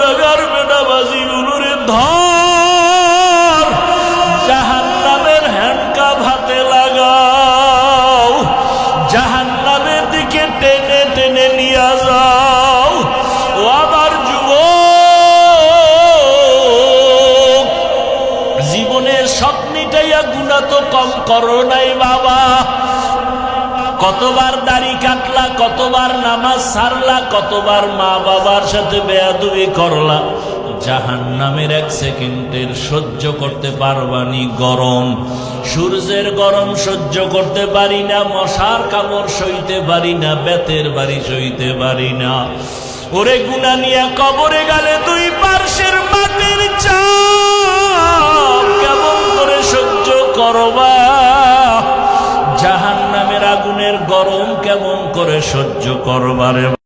গুনাহগার বেটাবাজি গুলোরে ধর, জাহান্নামের হ্যান্ডকাপ হাতে লাগাও, জাহান্নামের দিকে টেনে টেনে নিয়ে যাও। ও আমার যুবক, জীবনের সব মিটাইয়া গুনাহ তো কম করো নাই বাবা। কতবার দাড়ি কাটলা, কতবার নামাজ ছাড়লা, কতবার মা বাবার সাথে বেয়াদবি করলা। জাহান্নামের এক সেকেন্ডের সহ্য করতে পারবানি গরম, সূর্যের গরম সহ্য করতে পারি না, মশার কামড় সইতে পারি না, বেতের বাড়ি সইতে পারি না। ওরে গুনাহ নিয়ে কবরে গেলে দুই পার্শ্বের মাটির চাপ কেমন করে সহ্য করবা? জাহান্নামের আগুনের গরম কেমন করে সহ্য করবারে?